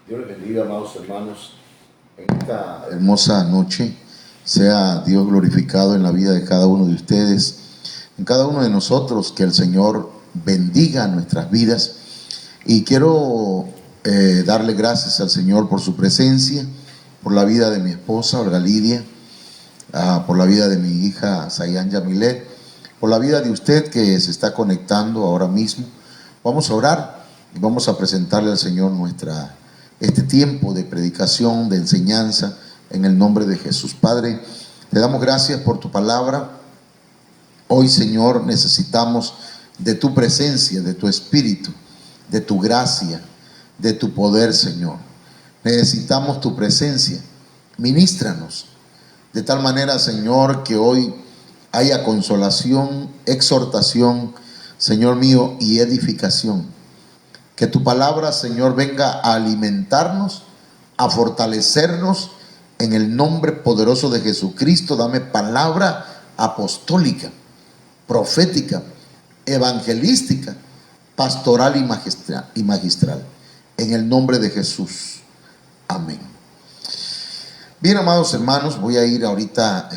Dios les bendiga, amados hermanos, en esta hermosa noche. Sea Dios glorificado en la vida de cada uno de ustedes, en cada uno de nosotros. Que el Señor bendiga nuestras vidas. Y quiero darle gracias al Señor por su presencia, por la vida de mi esposa Olga Lidia, por la vida de mi hija Sayan Yamilet, por la vida de usted que se está conectando ahora mismo. Vamos a orar y vamos a presentarle al Señor este tiempo de predicación, de enseñanza, en el nombre de Jesús. Padre, te damos gracias por tu palabra. Hoy, Señor, necesitamos de tu presencia, de tu espíritu, de tu gracia, de tu poder, Señor. Necesitamos tu presencia. Ministranos de tal manera, Señor, que hoy haya consolación, exhortación, Señor mío, y edificación. Que tu palabra, Señor, venga a alimentarnos, a fortalecernos en el nombre poderoso de Jesucristo. Dame palabra apostólica, profética, evangelística, pastoral y magistral. En el nombre de Jesús. Amén. Bien, amados hermanos, voy a ir ahorita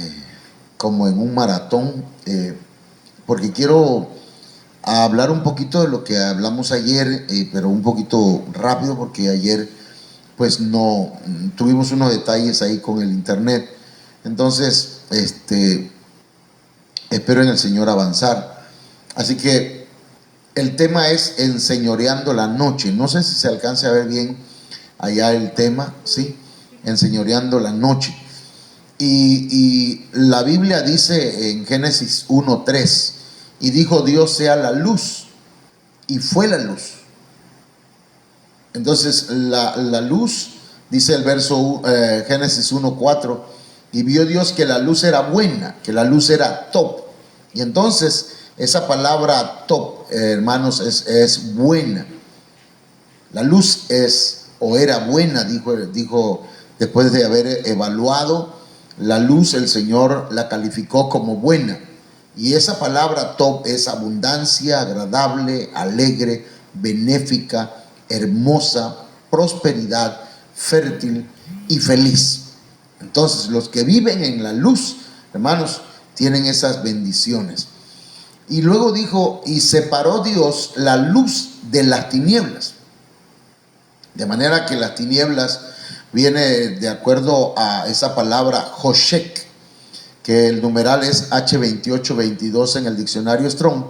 como en un maratón, porque quiero a hablar un poquito de lo que hablamos ayer, pero un poquito rápido, porque ayer pues no tuvimos unos detalles ahí con el internet. Entonces espero en el Señor avanzar. Así que el tema es enseñoreando la noche. No sé si se alcance a ver bien allá el tema, ¿sí? Enseñoreando la noche. Y la Biblia dice en Génesis 1:3: y dijo Dios sea la luz, y fue la luz. Entonces la luz, dice el verso Génesis 1:4, y vio Dios que la luz era buena, que la luz era top. Y entonces esa palabra top, hermanos, es buena. La luz es o era buena, dijo después de haber evaluado la luz, el Señor la calificó como buena. Y esa palabra top es abundancia, agradable, alegre, benéfica, hermosa, prosperidad, fértil y feliz. Entonces, los que viven en la luz, hermanos, tienen esas bendiciones. Y luego dijo: y separó Dios la luz de las tinieblas. De manera que las tinieblas viene de acuerdo a esa palabra Hoshek, que el numeral es H2822 en el diccionario Strong.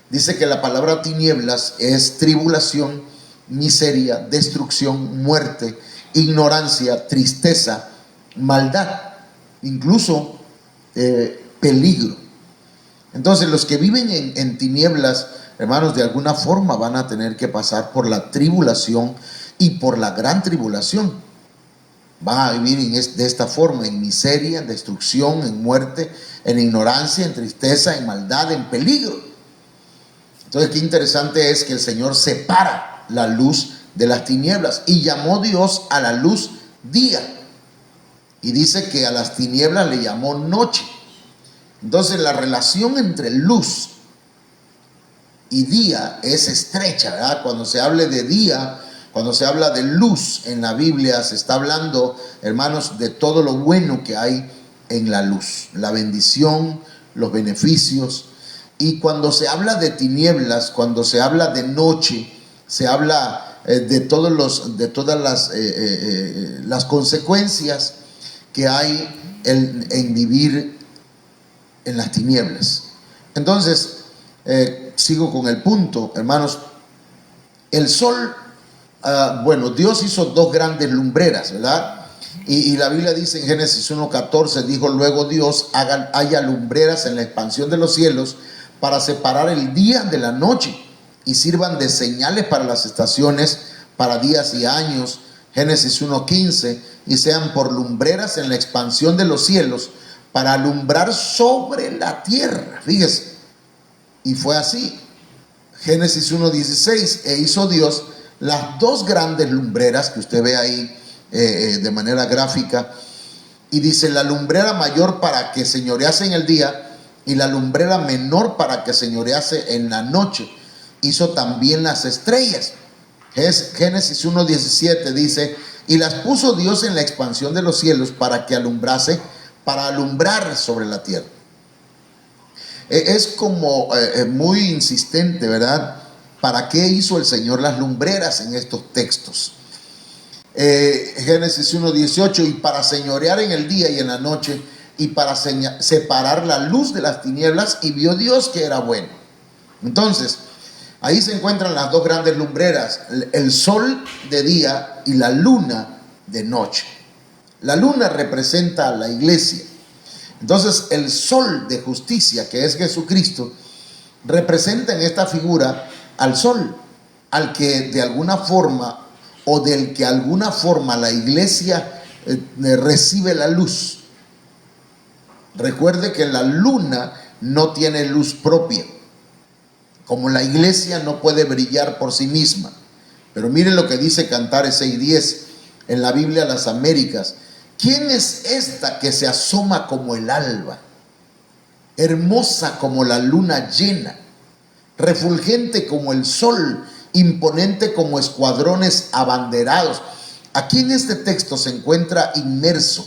Dice que la palabra tinieblas es tribulación, miseria, destrucción, muerte, ignorancia, tristeza, maldad, incluso peligro. Entonces los que viven en tinieblas, hermanos, de alguna forma van a tener que pasar por la tribulación y por la gran tribulación. Van a vivir de esta forma: en miseria, en destrucción, en muerte, en ignorancia, en tristeza, en maldad, en peligro. Entonces, qué interesante es que el Señor separa la luz de las tinieblas. Y llamó Dios a la luz día. Y dice que a las tinieblas le llamó noche. Entonces, la relación entre luz y día es estrecha, ¿verdad? Cuando se hable de día, cuando se habla de luz en la Biblia, se está hablando, hermanos, de todo lo bueno que hay en la luz, la bendición, los beneficios. Y cuando se habla de tinieblas, cuando se habla de noche, se habla de todas las consecuencias que hay en vivir en las tinieblas. Entonces, sigo con el punto, hermanos. El sol, Dios hizo dos grandes lumbreras, ¿verdad? Y la Biblia dice en Génesis 1:14, dijo luego Dios: haya lumbreras en la expansión de los cielos para separar el día de la noche, y sirvan de señales para las estaciones, para días y años, Génesis 1:15, y sean por lumbreras en la expansión de los cielos, para alumbrar sobre la tierra. Fíjese, y fue así. Génesis 1:16, e hizo Dios las dos grandes lumbreras que usted ve ahí de manera gráfica, y dice: la lumbrera mayor para que señorease en el día, y la lumbrera menor para que señorease en la noche. Hizo también las estrellas. Génesis 1:17 dice: y las puso Dios en la expansión de los cielos para que alumbrase, para alumbrar sobre la tierra. Es como muy insistente, ¿verdad? ¿Para qué hizo el Señor las lumbreras en estos textos? Génesis 1:18, y para señorear en el día y en la noche, y para separar la luz de las tinieblas, y vio Dios que era bueno. Entonces, ahí se encuentran las dos grandes lumbreras, el sol de día y la luna de noche. La luna representa a la iglesia. Entonces, el sol de justicia, que es Jesucristo, representa en esta figura al sol, al que de alguna forma, o del que alguna forma la iglesia recibe la luz. Recuerde que la luna no tiene luz propia, como la iglesia no puede brillar por sí misma. Pero miren lo que dice Cantares 6:10 en la Biblia Las Américas: ¿quién es esta que se asoma como el alba, hermosa como la luna llena, refulgente como el sol, imponente como escuadrones abanderados? Aquí en este texto se encuentra inmerso,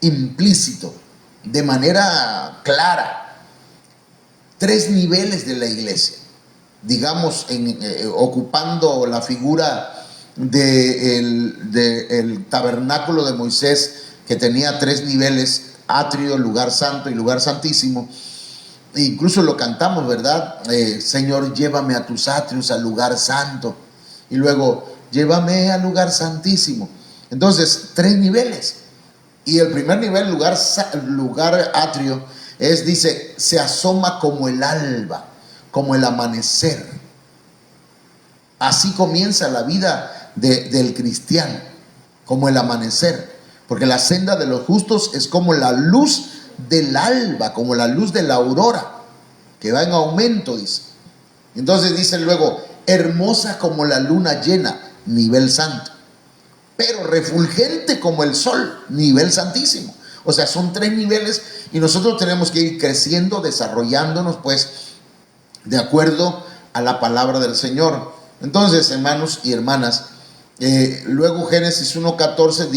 implícito, de manera clara, tres niveles de la iglesia. Digamos, ocupando la figura del tabernáculo de Moisés, que tenía tres niveles: atrio, lugar santo y lugar santísimo. E incluso lo cantamos, ¿verdad? Señor, llévame a tus atrios, al lugar santo, y luego llévame al lugar santísimo. Entonces, tres niveles. Y el primer nivel, lugar atrio, dice, se asoma como el alba, como el amanecer. Así comienza la vida del cristiano, como el amanecer, porque la senda de los justos es como la luz del alba, como la luz de la aurora, que va en aumento, dice. Entonces dice luego, hermosa como la luna llena, nivel santo, pero refulgente como el sol, nivel santísimo. O sea, son tres niveles, y nosotros tenemos que ir creciendo, desarrollándonos, pues, de acuerdo a la palabra del Señor. Entonces, hermanos y hermanas, luego Génesis 1:14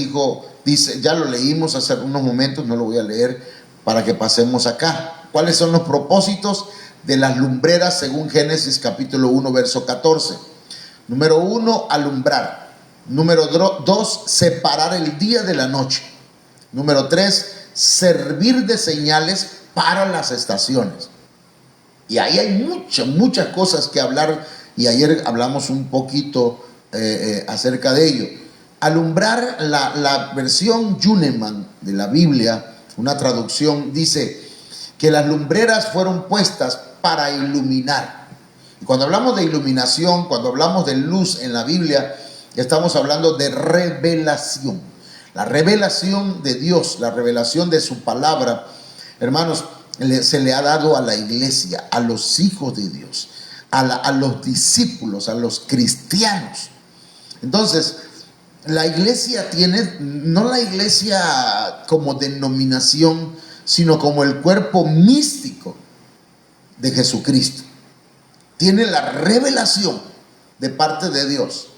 dice, ya lo leímos hace unos momentos, no lo voy a leer para que pasemos acá. ¿Cuáles son los propósitos de las lumbreras según Génesis capítulo 1, verso 14? Número 1, alumbrar. Número 2, separar el día de la noche. Número 3, servir de señales para las estaciones. Y ahí hay muchas cosas que hablar, y ayer hablamos un poquito acerca de ello. Alumbrar, la versión Yuneman de la Biblia, una traducción, dice que las lumbreras fueron puestas para iluminar. Y cuando hablamos de iluminación, cuando hablamos de luz en la Biblia, estamos hablando de revelación. La revelación de Dios, la revelación de su palabra, hermanos, se le ha dado a la iglesia, a los hijos de Dios, a los discípulos, a los cristianos. Entonces, la iglesia tiene, no la iglesia como denominación, sino como el cuerpo místico de Jesucristo. Tiene la revelación de parte de Dios.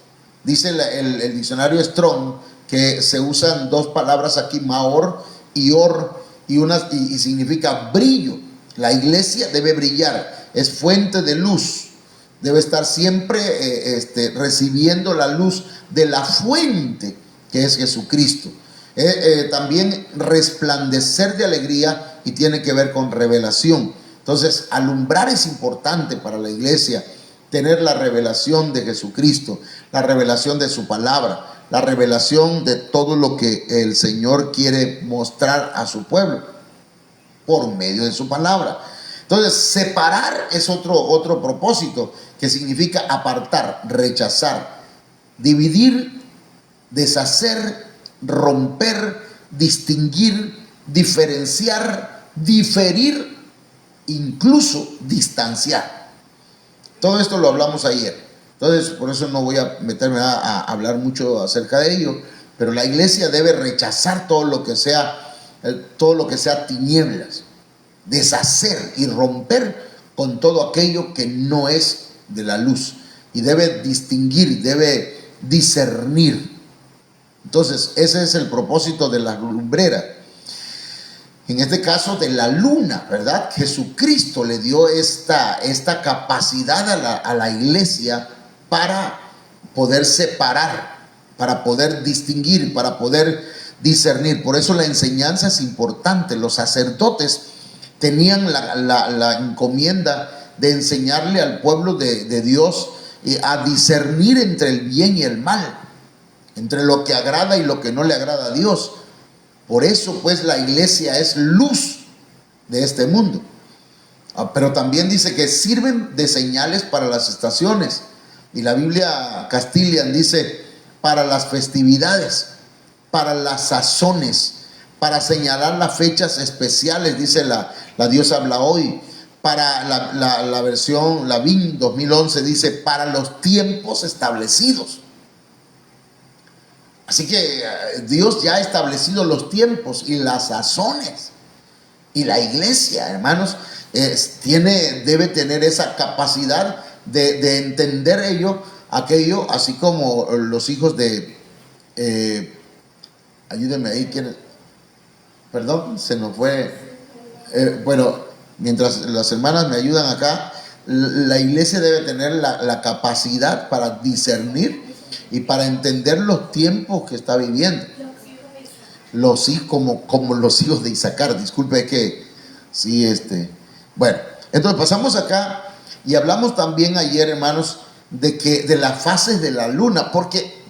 Dice el diccionario Strong que se usan dos palabras aquí, maor y or, y significa brillo. La iglesia debe brillar, es fuente de luz, debe estar siempre recibiendo la luz de la fuente que es Jesucristo. También resplandecer de alegría, y tiene que ver con revelación. Entonces, alumbrar es importante para la iglesia, tener la revelación de Jesucristo, la revelación de su palabra, la revelación de todo lo que el Señor quiere mostrar a su pueblo por medio de su palabra. Entonces, separar es otro propósito, que significa apartar, rechazar, dividir, deshacer, romper, distinguir, diferenciar, diferir, incluso distanciar. Todo esto lo hablamos ayer. Entonces, por eso no voy a meterme a hablar mucho acerca de ello, pero la iglesia debe rechazar todo lo que sea tinieblas, deshacer y romper con todo aquello que no es de la luz, y debe distinguir, debe discernir. Entonces, ese es el propósito de la lumbrera. En este caso de la luna, ¿verdad? Jesucristo le dio esta capacidad a la iglesia para poder separar, para poder distinguir, para poder discernir. Por eso la enseñanza es importante. Los sacerdotes tenían la encomienda de enseñarle al pueblo de Dios a discernir entre el bien y el mal, entre lo que agrada y lo que no le agrada a Dios. Por eso pues la iglesia es luz de este mundo. Pero también dice que sirven de señales para las estaciones. Y la Biblia Castilian dice para las festividades, para las sazones, para señalar las fechas especiales, dice la Dios habla hoy. Para la versión, la VIN 2011 dice para los tiempos establecidos. Así que Dios ya ha establecido los tiempos y las sazones. Y la iglesia, hermanos, debe tener esa capacidad de entender aquello, así como los hijos de... ayúdenme ahí, perdón, se nos fue... bueno, mientras las hermanas me ayudan acá, la iglesia debe tener la capacidad para discernir y para entender los tiempos que está viviendo. Los hijos, como los hijos de Isaacar. Disculpe que sí, bueno, entonces pasamos acá y hablamos también ayer, hermanos, de las fases de la luna, porque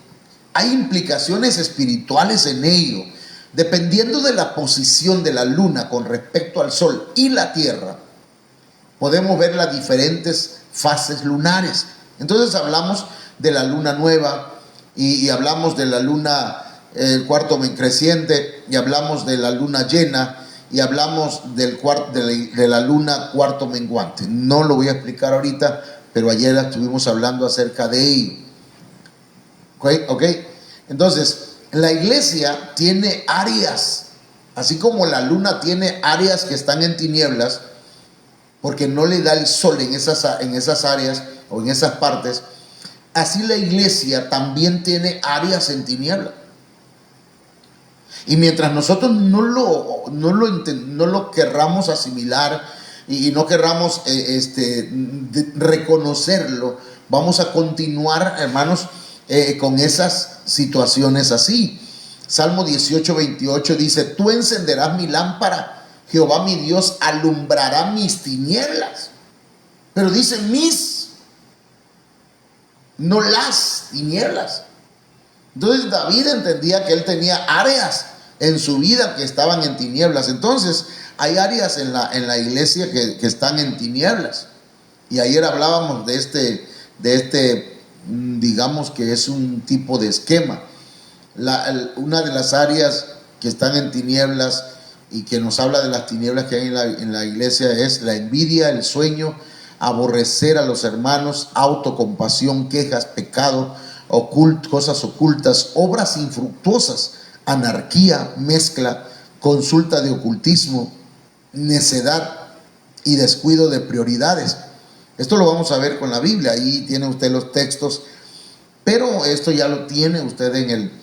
hay implicaciones espirituales en ello. Dependiendo de la posición de la luna con respecto al sol y la tierra, podemos ver las diferentes fases lunares. Entonces hablamos de la luna nueva y hablamos de la luna el cuarto creciente, y hablamos de la luna llena, y hablamos de la luna cuarto menguante. No lo voy a explicar ahorita, pero ayer estuvimos hablando acerca de ello. ¿Ok? Entonces, la iglesia tiene áreas, así como la luna tiene áreas que están en tinieblas, porque no le da el sol en esas áreas o en esas partes. Así la iglesia también tiene áreas en tinieblas. Y mientras nosotros no lo querramos asimilar y no querramos reconocerlo, vamos a continuar, hermanos, con esas situaciones así. Salmo 18:28 dice: tú encenderás mi lámpara, Jehová mi Dios alumbrará mis tinieblas. Pero dice mis, no las tinieblas. Entonces David entendía que él tenía áreas en su vida que estaban en tinieblas. Entonces hay áreas en la iglesia que están en tinieblas. Y ayer hablábamos de digamos que es un tipo de esquema. Una de las áreas que están en tinieblas y que nos habla de las tinieblas que hay en la iglesia es la envidia, el sueño, aborrecer a los hermanos, autocompasión, quejas, pecado, cosas ocultas, obras infructuosas, anarquía, mezcla, consulta de ocultismo, necedad y descuido de prioridades. Esto lo vamos a ver con la Biblia. Ahí tiene usted los textos, pero esto ya lo tiene usted en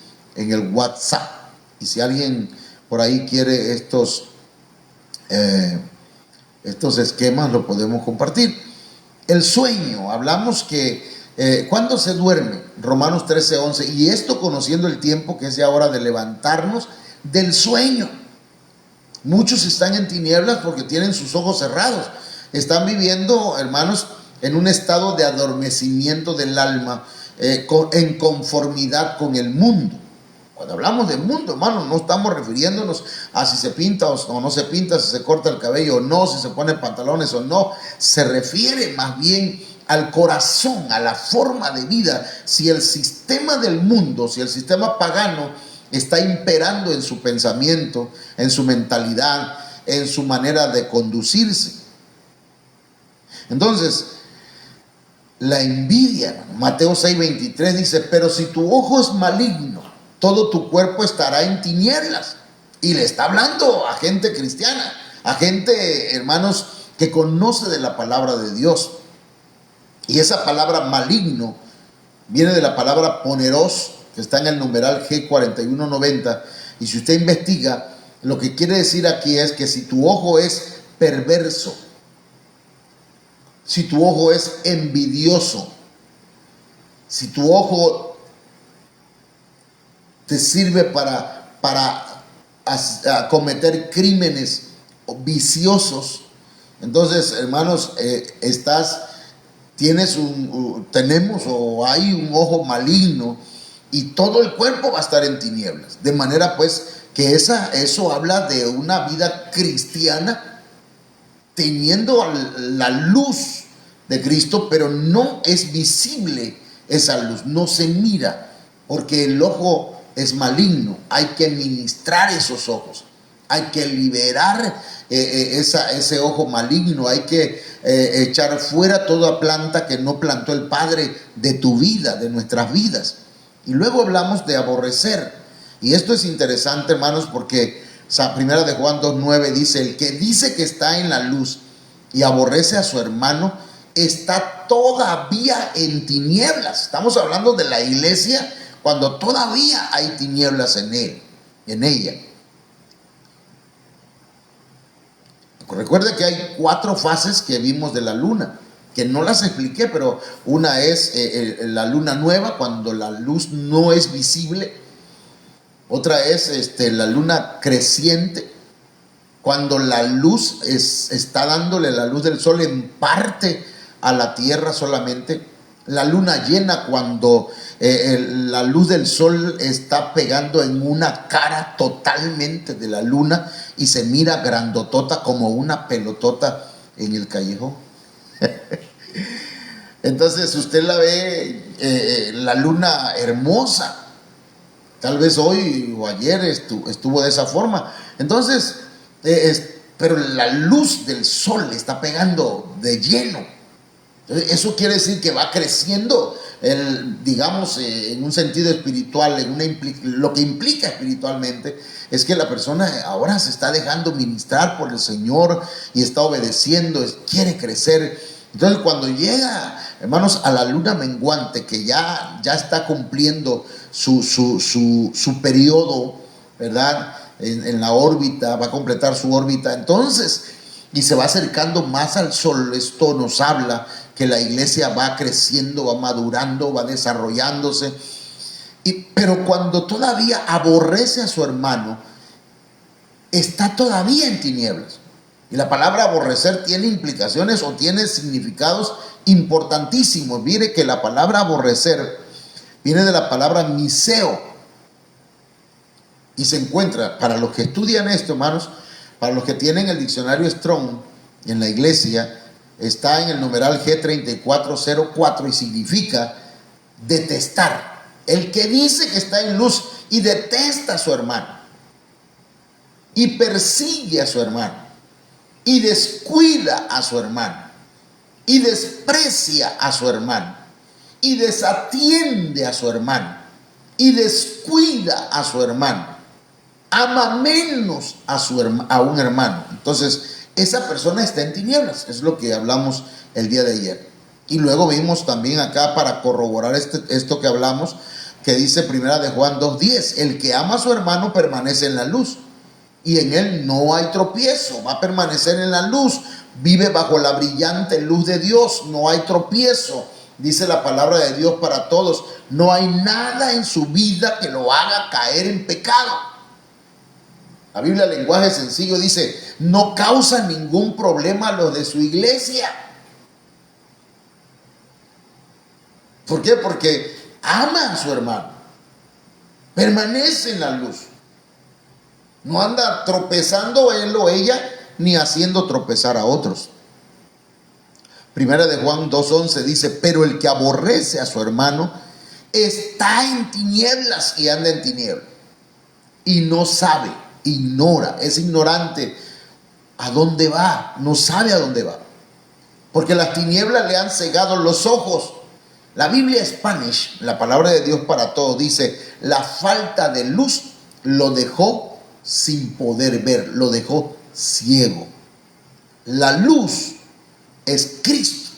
el WhatsApp. Y si alguien por ahí quiere estos esquemas, lo podemos compartir. El sueño, hablamos que ¿cuándo se duerme? Romanos 13:11. Y esto conociendo el tiempo, que es ya hora de levantarnos del sueño. Muchos están en tinieblas porque tienen sus ojos cerrados. Están viviendo, hermanos, en un estado de adormecimiento del alma, en conformidad con el mundo. Cuando hablamos de mundo, hermano, no estamos refiriéndonos a si se pinta o no se pinta, si se corta el cabello o no, si se pone pantalones o no. Se refiere más bien al corazón, a la forma de vida. Si el sistema del mundo, si el sistema pagano está imperando en su pensamiento, en su mentalidad, en su manera de conducirse. Entonces, la envidia, Mateo 6:23 dice, pero si tu ojo es maligno, todo tu cuerpo estará en tinieblas. Y le está hablando a gente cristiana, a gente, hermanos, que conoce de la palabra de Dios. Y esa palabra maligno viene de la palabra poneros, que está en el numeral G4190. Y si usted investiga, lo que quiere decir aquí es que si tu ojo es perverso, si tu ojo es envidioso, si tu ojo te sirve para cometer crímenes viciosos, entonces, hermanos, tenemos o hay un ojo maligno y todo el cuerpo va a estar en tinieblas. De manera pues que eso habla de una vida cristiana teniendo la luz de Cristo, pero no es visible esa luz, no se mira, porque el ojo es maligno. Hay que ministrar esos ojos, hay que liberar ese ojo maligno, hay que echar fuera toda planta que no plantó el Padre de tu vida, de nuestras vidas. Y luego hablamos de aborrecer, y esto es interesante, hermanos, porque primera de Juan 2:9 dice, el que dice que está en la luz y aborrece a su hermano, está todavía en tinieblas. Estamos hablando de la iglesia cuando todavía hay tinieblas en ella. Recuerde que hay 4 fases que vimos de la luna, que no las expliqué, pero una es la luna nueva, cuando la luz no es visible. Otra es la luna creciente, cuando la luz está dándole la luz del sol en parte a la tierra solamente. La luna llena, cuando la luz del sol está pegando en una cara totalmente de la luna y se mira grandotota como una pelotota en el callejón. Entonces usted la ve, la luna hermosa. Tal vez hoy o ayer estuvo de esa forma. Entonces, pero la luz del sol está pegando de lleno. Eso quiere decir que va creciendo, digamos, en un sentido espiritual, lo que implica espiritualmente es que la persona ahora se está dejando ministrar por el Señor y está obedeciendo, quiere crecer. Entonces, cuando llega, hermanos, a la luna menguante, que ya está cumpliendo su periodo, ¿verdad? En la órbita, va a completar su órbita, entonces, y se va acercando más al sol. Esto nos habla que la iglesia va creciendo, va madurando, va desarrollándose. Pero cuando todavía aborrece a su hermano, está todavía en tinieblas. Y la palabra aborrecer tiene implicaciones o tiene significados importantísimos. Mire que la palabra aborrecer viene de la palabra miseo. Y se encuentra, para los que estudian esto, hermanos, para los que tienen el diccionario Strong en la iglesia, está en el numeral G3404 y significa detestar. El que dice que está en luz y detesta a su hermano, y persigue a su hermano, y descuida a su hermano, y desprecia a su hermano, y desatiende a su hermano, y descuida a su hermano, ama menos a un hermano. Entonces, esa persona está en tinieblas. Es lo que hablamos el día de ayer. Y luego vimos también acá, para corroborar esto que hablamos, que dice primera de Juan 2:10, el que ama a su hermano permanece en la luz, y en él no hay tropiezo. Va a permanecer en la luz, vive bajo la brillante luz de Dios, no hay tropiezo. Dice la palabra de Dios para todos, no hay nada en su vida que lo haga caer en pecado. La Biblia, en lenguaje sencillo, dice, no causa ningún problema a los de su iglesia. ¿Por qué? Porque ama a su hermano. permanece en la luz. No anda tropezando él o ella, ni haciendo tropezar a otros. Primera de Juan 2:11 dice: pero el que aborrece a su hermano está en tinieblas y anda en tinieblas. Y no sabe, ignora, es ignorante a dónde va, no sabe a dónde va. Porque las tinieblas le han cegado los ojos. La Biblia Spanish, la palabra de Dios para todos, dice: la falta de luz lo dejó sin poder ver, lo dejó ciego. La luz es Cristo.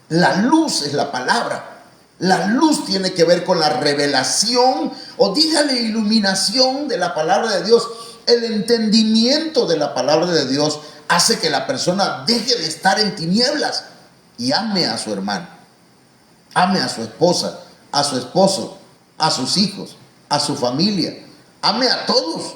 La luz es la palabra. La luz tiene que ver con la revelación, o dígale iluminación de la palabra de Dios. El entendimiento de la palabra de Dios hace que la persona deje de estar en tinieblas y ame a su hermano, ame a su esposa, a su esposo, a sus hijos, a su familia, ame a todos.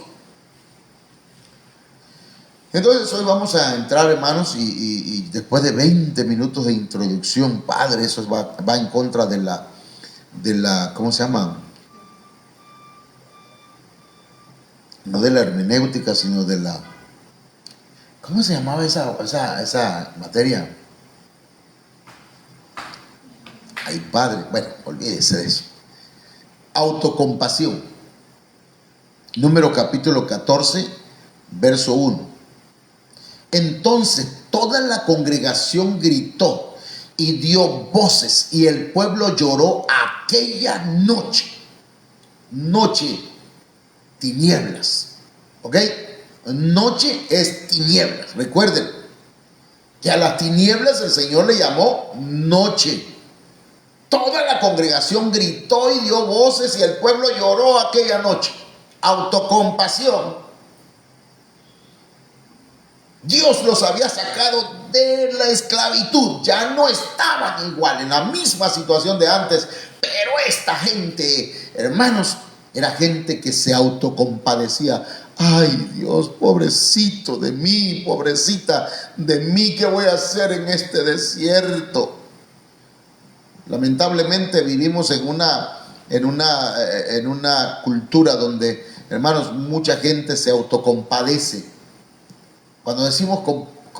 Entonces hoy vamos a entrar, hermanos, y después de 20 minutos de introducción, padre, eso va en contra de la, ¿cómo se llama? No de la hermenéutica, sino de la, ¿cómo se llamaba esa materia? Ay, padre, bueno, olvídese de eso. Autocompasión. Número capítulo 14, verso 1. Entonces toda la congregación gritó y dio voces, y el pueblo lloró aquella noche. Noche, tinieblas. ¿Ok? Noche es tinieblas. Recuerden que a las tinieblas el Señor le llamó noche. Toda la congregación gritó y dio voces, y el pueblo lloró aquella noche. Autocompasión. Dios los había sacado de la esclavitud. Ya no estaban igual, en la misma situación de antes. Pero esta gente, hermanos, era gente que se autocompadecía. Ay, Dios, pobrecito de mí, pobrecita de mí, ¿qué voy a hacer en este desierto? Lamentablemente vivimos en una cultura donde, hermanos, mucha gente se autocompadece. Cuando decimos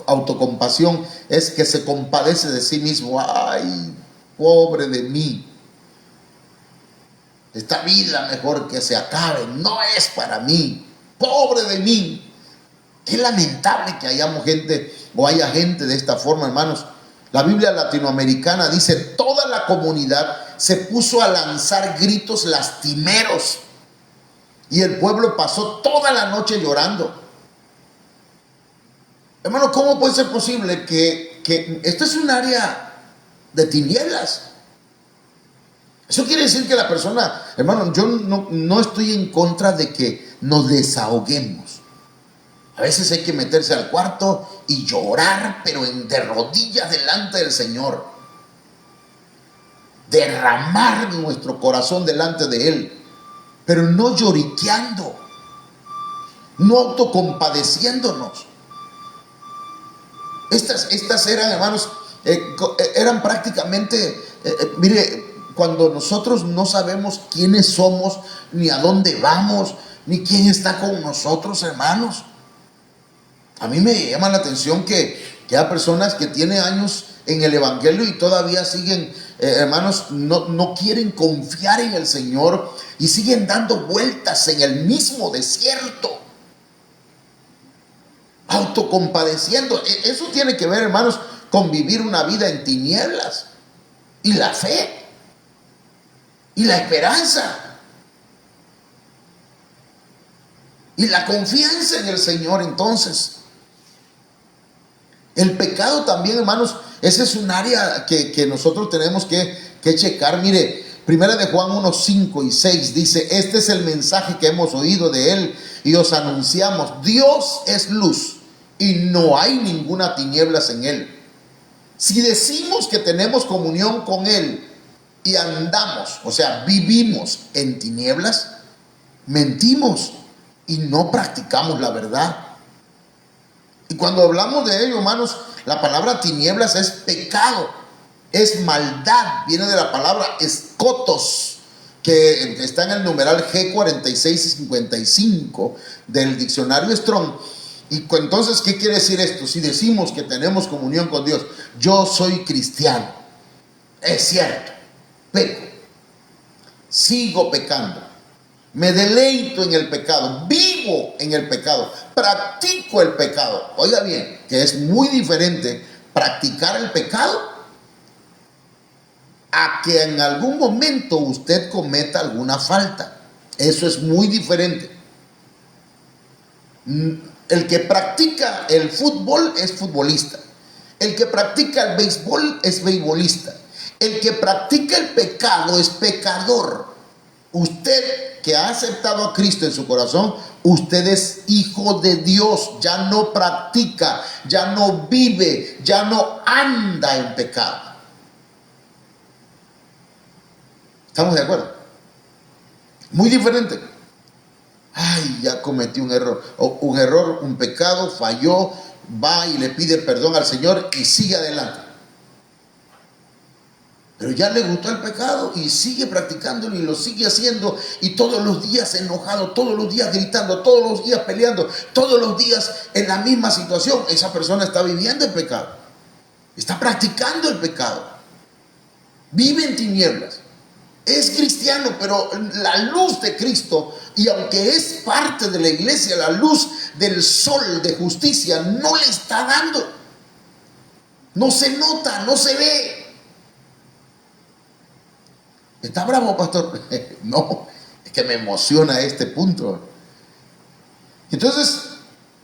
autocompasión, es que se compadece de sí mismo. Ay, pobre de mí. Esta vida mejor que se acabe, no es para mí. Pobre de mí. Qué lamentable que hayamos gente o haya gente de esta forma, hermanos. La Biblia latinoamericana dice: toda la comunidad se puso a lanzar gritos lastimeros, y el pueblo pasó toda la noche llorando. Hermano, ¿cómo puede ser posible que esto es un área de tinieblas? Eso quiere decir que la persona, hermano, yo no estoy en contra de que nos desahoguemos. A veces hay que meterse al cuarto y llorar, pero de rodillas delante del Señor. Derramar nuestro corazón delante de Él, pero no lloriqueando, no autocompadeciéndonos. Estas eran, hermanos, eran prácticamente, mire, cuando nosotros no sabemos quiénes somos, ni a dónde vamos, ni quién está con nosotros, hermanos. A mí me llama la atención que hay personas que tienen años en el evangelio y todavía siguen, hermanos, no quieren confiar en el Señor y siguen dando vueltas en el mismo desierto, autocompadeciendo. Eso tiene que ver, hermanos, con vivir una vida en tinieblas. Y la fe y la esperanza y la confianza en el Señor. Entonces, el pecado también, hermanos, ese es un área que nosotros tenemos que checar. Mire, Primera de Juan 1:5 y 6 dice: este es el mensaje que hemos oído de Él y os anunciamos: Dios es luz y no hay ninguna tinieblas en Él. Si decimos que tenemos comunión con Él y andamos, o sea, vivimos en tinieblas, mentimos y no practicamos la verdad. Y cuando hablamos de ello, hermanos, la palabra tinieblas es pecado, es maldad, viene de la palabra escotos, que está en el numeral G4655 del diccionario Strong. Y entonces, ¿qué quiere decir esto? Si decimos que tenemos comunión con Dios, yo soy cristiano, es cierto, peco, sigo pecando, me deleito en el pecado, vivo en el pecado, practico el pecado. Oiga bien, que es muy diferente practicar el pecado a que en algún momento usted cometa alguna falta. Eso es muy diferente. El que practica el fútbol es futbolista. El que practica el béisbol es beisbolista. El que practica el pecado es pecador. Usted que ha aceptado a Cristo en su corazón, usted es hijo de Dios. Ya no practica, ya no vive, ya no anda en pecado. ¿Estamos de acuerdo? Muy diferente. Ay, ya cometí un error, un pecado, falló, va y le pide perdón al Señor y sigue adelante. Pero ya le gustó el pecado y sigue practicándolo y lo sigue haciendo, y todos los días enojado, todos los días gritando, todos los días peleando, todos los días en la misma situación. Esa persona está viviendo el pecado, está practicando el pecado, vive en tinieblas. Es cristiano, pero la luz de Cristo, y aunque es parte de la iglesia, la luz del sol de justicia no le está dando. No se nota, no se ve. ¿Está bravo, pastor? No, es que me emociona este punto. Entonces,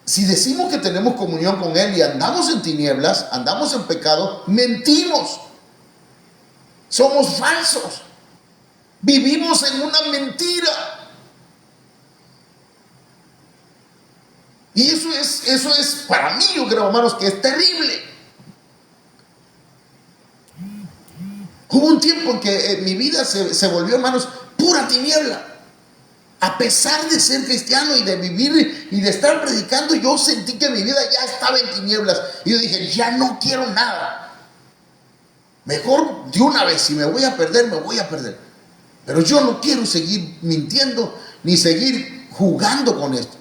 si decimos que tenemos comunión con Él y andamos en tinieblas, andamos en pecado, mentimos. Somos falsos. Vivimos en una mentira. Y eso es para mí, yo creo, hermanos, que es terrible. Hubo un tiempo en que mi vida se volvió, hermanos, pura tiniebla. A pesar de ser cristiano y de vivir y de estar predicando, yo sentí que mi vida ya estaba en tinieblas. Y yo dije, ya no quiero nada. Mejor de una vez, si me voy a perder, me voy a perder. Pero yo no quiero seguir mintiendo ni seguir jugando con esto.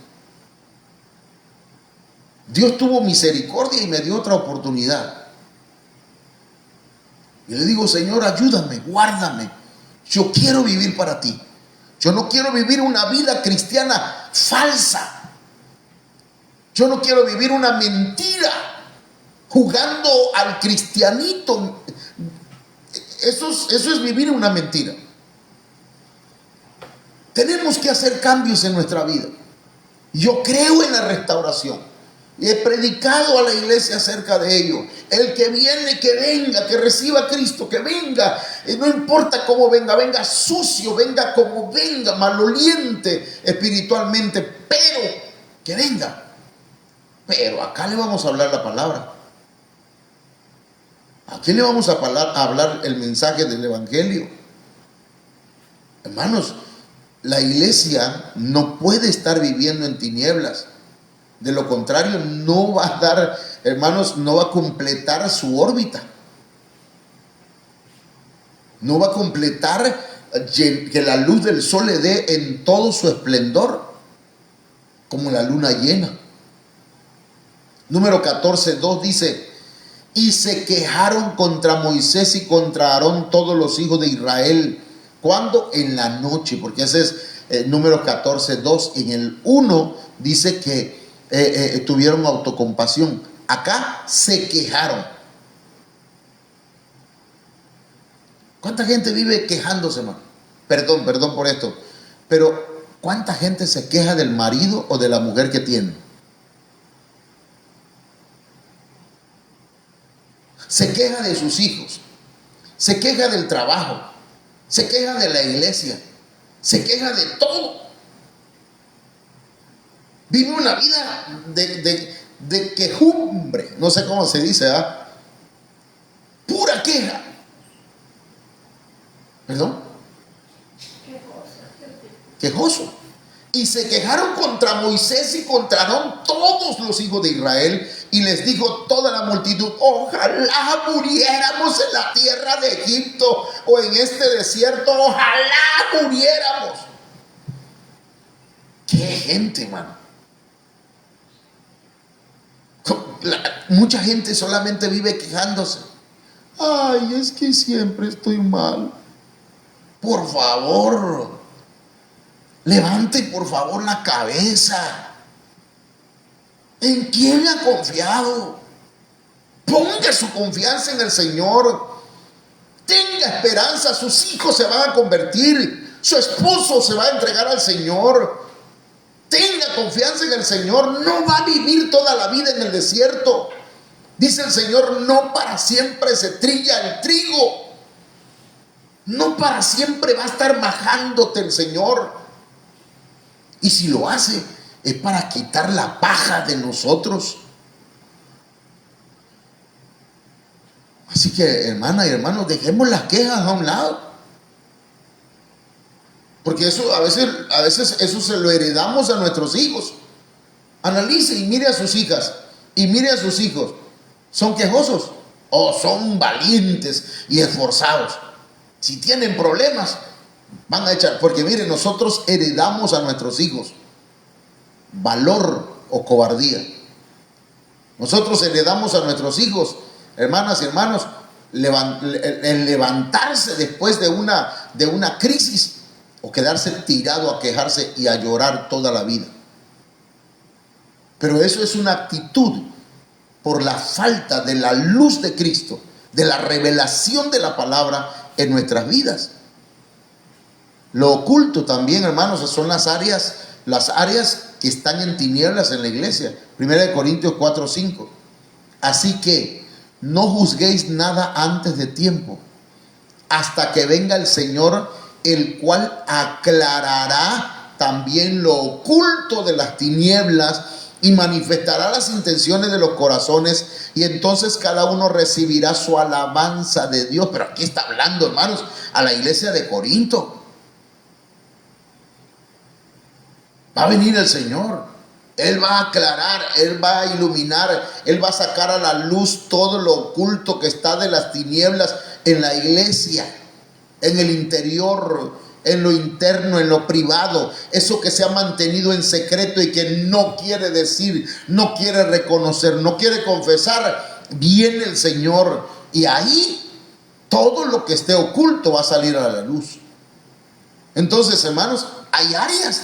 Dios tuvo misericordia y me dio otra oportunidad. Y le digo, Señor, ayúdame, guárdame. Yo quiero vivir para ti. Yo no quiero vivir una vida cristiana falsa. Yo no quiero vivir una mentira jugando al cristianito. Eso es vivir una mentira. Tenemos que hacer cambios en nuestra vida. Yo creo en la restauración y he predicado a la iglesia acerca de ello. El que viene, que venga, que reciba a Cristo, que venga, no importa cómo venga, venga sucio, venga como venga, maloliente espiritualmente, pero que venga. Pero acá le vamos a hablar la palabra. Aquí le vamos a hablar el mensaje del evangelio. Hermanos, la iglesia no puede estar viviendo en tinieblas. De lo contrario, no va a dar, hermanos, no va a completar su órbita. No va a completar que la luz del sol le dé en todo su esplendor, como la luna llena. Número 14:2 dice: y se quejaron contra Moisés y contra Aarón todos los hijos de Israel. ¿Cuándo? En la noche, porque ese es número 14:2. En el 1 dice que tuvieron autocompasión. Acá se quejaron. ¿Cuánta gente vive quejándose, hermano? Perdón por esto, pero ¿cuánta gente se queja del marido o de la mujer que tiene? Se queja de sus hijos, se queja del trabajo, se queja de la iglesia, se queja de todo. Vive una vida de quejumbre, no sé cómo se dice, ¿ah? Pura queja. ¿Perdón? Quejoso. Y se quejaron contra Moisés y contra Aarón todos los hijos de Israel, y les dijo toda la multitud: ojalá muriéramos en la tierra de Egipto o en este desierto, ojalá muriéramos. Qué gente, hermano. Mucha gente solamente vive quejándose. Ay, es que siempre estoy mal. Por favor, levante por favor la cabeza. ¿En quién ha confiado? Ponga su confianza en el Señor. Tenga esperanza, sus hijos se van a convertir, su esposo se va a entregar al Señor. Tenga confianza en el Señor. No va a vivir toda la vida en el desierto. Dice el Señor: no para siempre se trilla el trigo. No para siempre va a estar majándote el Señor. Y si lo hace, es para quitar la paja de nosotros. Así que, hermana y hermanos, dejemos las quejas a un lado. Porque eso a veces eso se lo heredamos a nuestros hijos. Analice y mire a sus hijas y mire a sus hijos. ¿Son quejosos o son valientes y esforzados? Si tienen problemas, van a echar. Porque mire, nosotros heredamos a nuestros hijos valor o cobardía. Nosotros heredamos a nuestros hijos, hermanas y hermanos, el levantarse después de una crisis, o quedarse tirado a quejarse y a llorar toda la vida. Pero eso es una actitud por la falta de la luz de Cristo, de la revelación de la palabra en nuestras vidas. Lo oculto también, hermanos, son las áreas que están en tinieblas en la iglesia. 1 Corintios 4:5. Así que no juzguéis nada antes de tiempo, hasta que venga el Señor, el cual aclarará también lo oculto de las tinieblas y manifestará las intenciones de los corazones, y entonces cada uno recibirá su alabanza de Dios. Pero aquí está hablando, hermanos, a la iglesia de Corinto. Va a venir el Señor. Él va a aclarar, Él va a iluminar, Él va a sacar a la luz todo lo oculto que está de las tinieblas en la iglesia, en el interior, en lo interno, en lo privado. Eso que se ha mantenido en secreto y que no quiere decir, no quiere reconocer, no quiere confesar. Viene el Señor y ahí todo lo que esté oculto va a salir a la luz. Entonces, hermanos, hay áreas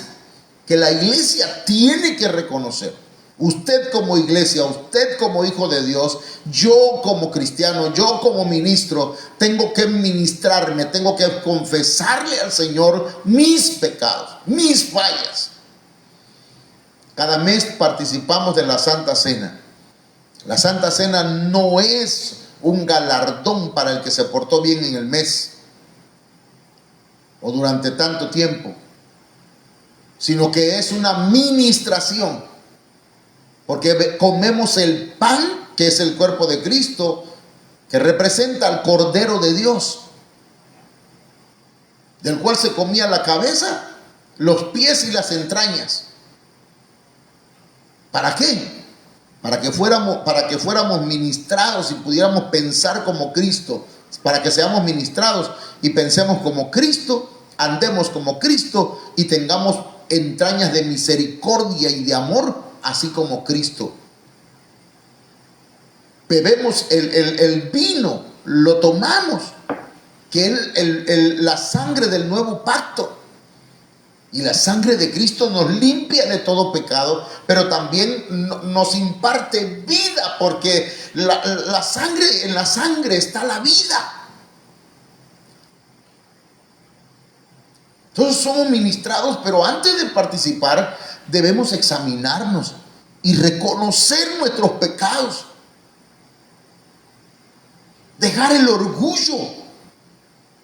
que la iglesia tiene que reconocer. Usted como iglesia, usted como hijo de Dios, yo como cristiano, yo como ministro, tengo que ministrarme, tengo que confesarle al Señor mis pecados, mis fallas. Cada mes participamos de la Santa Cena. La Santa Cena no es un galardón para el que se portó bien en el mes o durante tanto tiempo, sino que es una ministración. Porque comemos el pan, que es el cuerpo de Cristo, que representa al Cordero de Dios, del cual se comía la cabeza, los pies y las entrañas. ¿Para qué? Para que fuéramos ministrados y pudiéramos pensar como Cristo. Para que seamos ministrados y pensemos como Cristo, andemos como Cristo y tengamos entrañas de misericordia y de amor, así como Cristo. Bebemos el vino, lo tomamos, que es la sangre del nuevo pacto. Y la sangre de Cristo nos limpia de todo pecado, pero también nos imparte vida, porque en la sangre está la vida. Entonces somos ministrados, pero antes de participar debemos examinarnos y reconocer nuestros pecados. Dejar el orgullo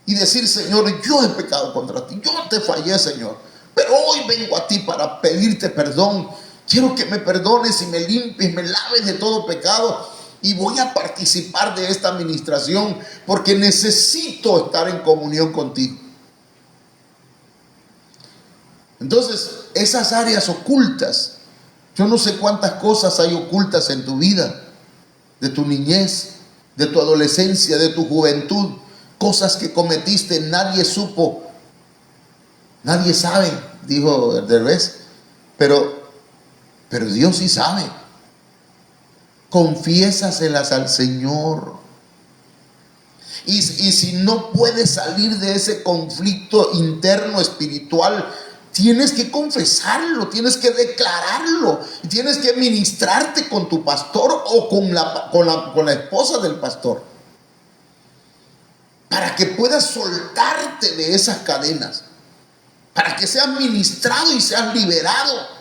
y decir: Señor, yo he pecado contra ti, yo te fallé, Señor, pero hoy vengo a ti para pedirte perdón. Quiero que me perdones y me limpies, me laves de todo pecado, y voy a participar de esta administración porque necesito estar en comunión contigo. Entonces, esas áreas ocultas Yo no sé cuántas cosas hay ocultas en tu vida, de tu niñez, de tu adolescencia, de tu juventud, cosas que cometiste, nadie supo, nadie sabe, dijo Derbez, pero Dios sí sabe. Confiésaselas al Señor. Y si no puedes salir de ese conflicto interno espiritual, tienes que confesarlo, tienes que declararlo, tienes que ministrarte con tu pastor o con la esposa del pastor, para que puedas soltarte de esas cadenas, para que seas ministrado y seas liberado.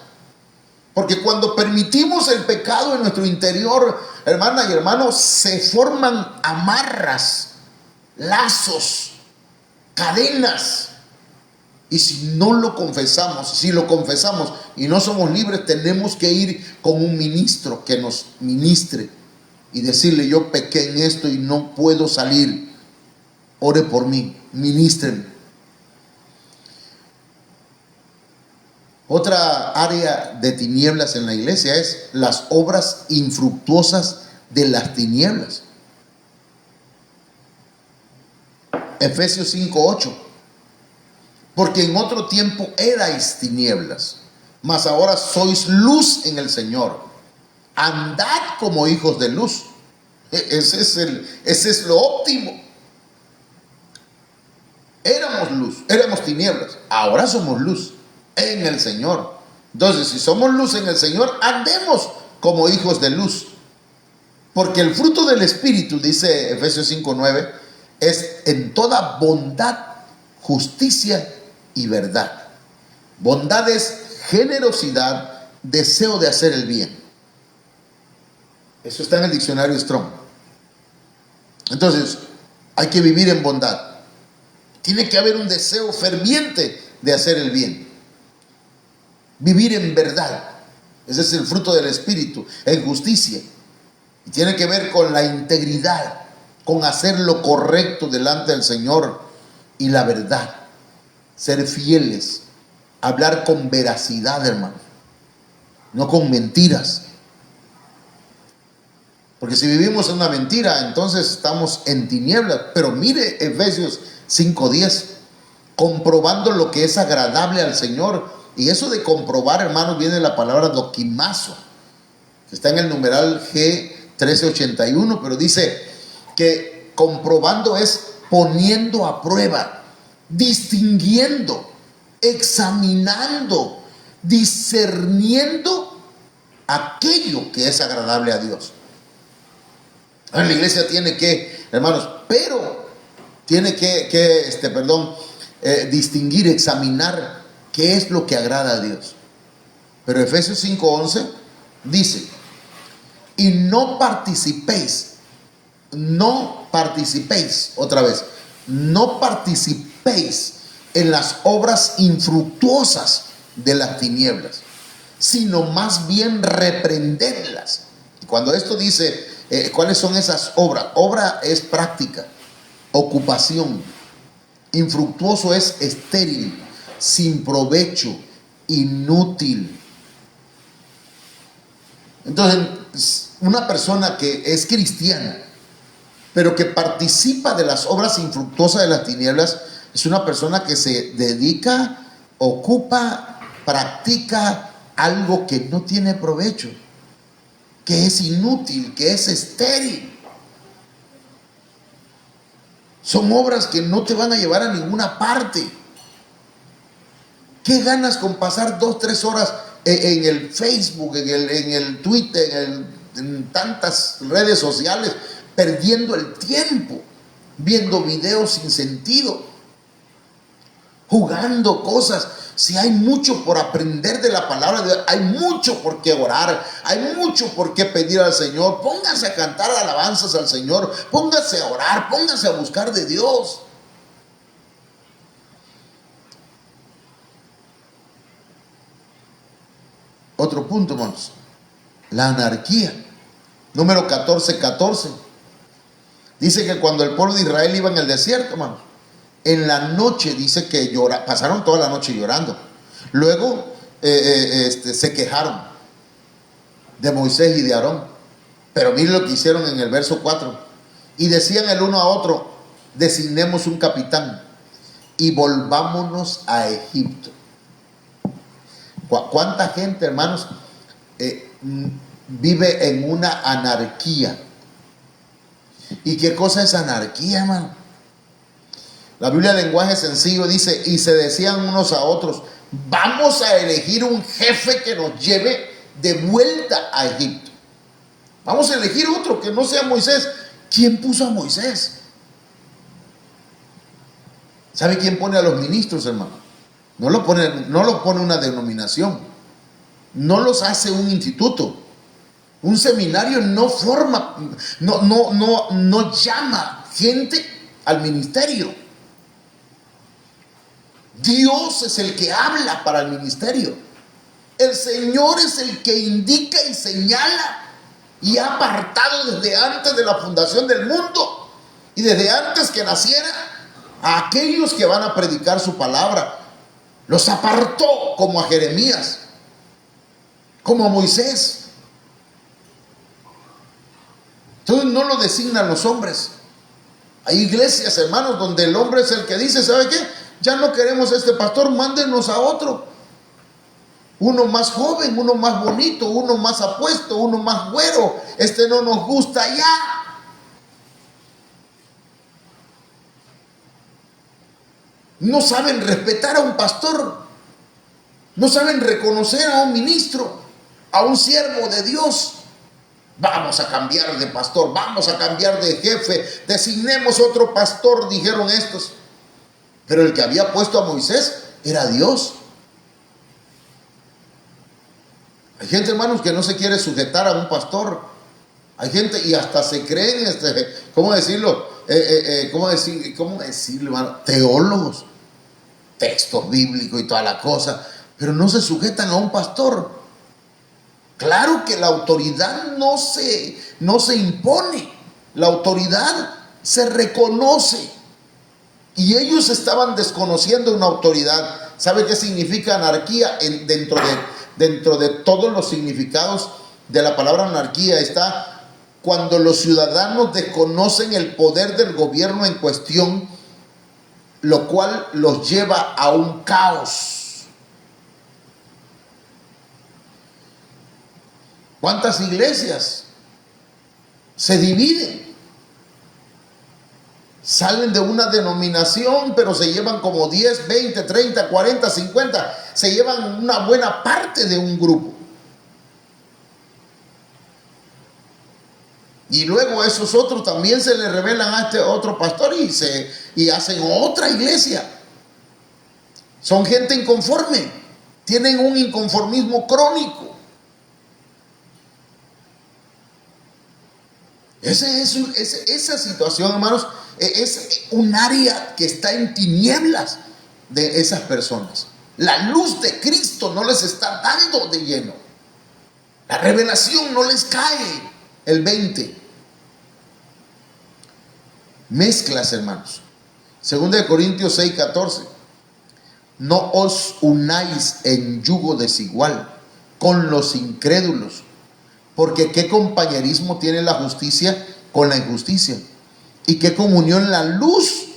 Porque cuando permitimos el pecado en nuestro interior, hermana y hermano, se forman amarras, lazos, cadenas. Y si no lo confesamos, si lo confesamos y no somos libres, tenemos que ir con un ministro que nos ministre y decirle: yo pequé en esto y no puedo salir, ore por mí, ministren. Otra área de tinieblas en la iglesia es las obras infructuosas de las tinieblas. Efesios 5:8. Porque en otro tiempo erais tinieblas, mas ahora sois luz en el Señor. Andad como hijos de luz. Ese es lo óptimo. Éramos luz, éramos tinieblas, ahora somos luz en el Señor. Entonces, si somos luz en el Señor, andemos como hijos de luz. Porque el fruto del Espíritu, dice Efesios 5:9, es en toda bondad, justicia y verdad. Bondad es generosidad, deseo de hacer el bien. Eso está en el diccionario Strong. Entonces, hay que vivir en bondad. Tiene que haber un deseo ferviente de hacer el bien. Vivir en verdad. Ese es el fruto del Espíritu, en justicia. Y tiene que ver con la integridad, con hacer lo correcto delante del Señor y la verdad. Ser fieles, hablar con veracidad, hermano, no con mentiras. Porque si vivimos en una mentira, entonces estamos en tinieblas. Pero mire Efesios 5:10, comprobando lo que es agradable al Señor. Y eso de comprobar, hermanos, viene de la palabra doquimazo, que está en el numeral G1381, pero dice que comprobando es poniendo a prueba, distinguiendo, examinando, discerniendo aquello que es agradable a Dios. La iglesia tiene que, hermanos, pero tiene que distinguir, examinar qué es lo que agrada a Dios. Pero Efesios 5:11 dice: y no participéis, otra vez, no participéis en las obras infructuosas de las tinieblas, sino más bien reprendedlas. Cuando esto dice, ¿cuáles son esas obras? Obra es práctica, ocupación. Infructuoso es estéril, sin provecho, inútil. Entonces, una persona que es cristiana, pero que participa de las obras infructuosas de las tinieblas, es una persona que se dedica, ocupa, practica algo que no tiene provecho, que es inútil, que es estéril. Son obras que no te van a llevar a ninguna parte. ¿Qué ganas con pasar 2-3 horas en el Facebook, en el Twitter, en tantas redes sociales, perdiendo el tiempo, viendo videos sin sentido, jugando cosas? Si hay mucho por aprender de la palabra de Dios, hay mucho por qué orar, hay mucho por qué pedir al Señor. Pónganse a cantar alabanzas al Señor, pónganse a orar, pónganse a buscar de Dios. Otro punto, hermanos: la anarquía. Número 14:14. Dice que cuando el pueblo de Israel iba en el desierto, hermanos, en la noche dice que pasaron toda la noche llorando. Luego se quejaron. de Moisés y de Aarón. Pero mire lo que hicieron en el verso 4. Y decían el uno a otro: designemos un capitán y volvámonos a Egipto. ¿Cuánta gente, hermanos, vive en una anarquía? ¿Y qué cosa es anarquía, hermano? La Biblia en lenguaje sencillo dice: y se decían unos a otros: vamos a elegir un jefe que nos lleve de vuelta a Egipto. Vamos a elegir otro que no sea Moisés. ¿Quién puso a Moisés? ¿Sabe quién pone a los ministros, hermano? No lo pone una denominación, no los hace un instituto. Un seminario no forma, no llama gente al ministerio. Dios es el que habla para el ministerio. El Señor es el que indica y señala, y ha apartado desde antes de la fundación del mundo y desde antes que naciera a aquellos que van a predicar su palabra. Los apartó, como a Jeremías, como a Moisés. Entonces no lo designan los hombres. Hay iglesias, hermanos, donde el hombre es el que dice: ¿sabe qué? Ya no queremos a este pastor, mándenos a otro. Uno más joven, uno más bonito, uno más apuesto, uno más güero. Este no nos gusta ya. No saben respetar a un pastor. No saben reconocer a un ministro, a un siervo de Dios. Vamos a cambiar de pastor, vamos a cambiar de jefe, designemos otro pastor, dijeron estos. Pero el que había puesto a Moisés era Dios. Hay gente, hermanos, que no se quiere sujetar a un pastor. Hay gente, y hasta se creen, ¿cómo decirlo? ¿Cómo decirlo, hermano? Teólogos, textos bíblicos y toda la cosa, pero no se sujetan a un pastor. Claro que la autoridad no se impone, la autoridad se reconoce. Y ellos estaban desconociendo una autoridad. ¿Sabe qué significa anarquía? Dentro de todos los significados de la palabra anarquía está cuando los ciudadanos desconocen el poder del gobierno en cuestión, lo cual los lleva a un caos. ¿Cuántas iglesias se dividen? Salen de una denominación, pero se llevan como 10, 20, 30, 40, 50. Se llevan una buena parte de un grupo. Y luego a esos otros también se les revelan a este otro pastor y hacen otra iglesia. Son gente inconforme. Tienen un inconformismo crónico. Esa situación, hermanos, es un área que está en tinieblas de esas personas. La luz de Cristo no les está dando de lleno. La revelación no les cae. El 20. Mezclas, hermanos. 2 Corintios 6:14. No os unáis en yugo desigual con los incrédulos, porque qué compañerismo tiene la justicia con la injusticia, y qué comunión la luz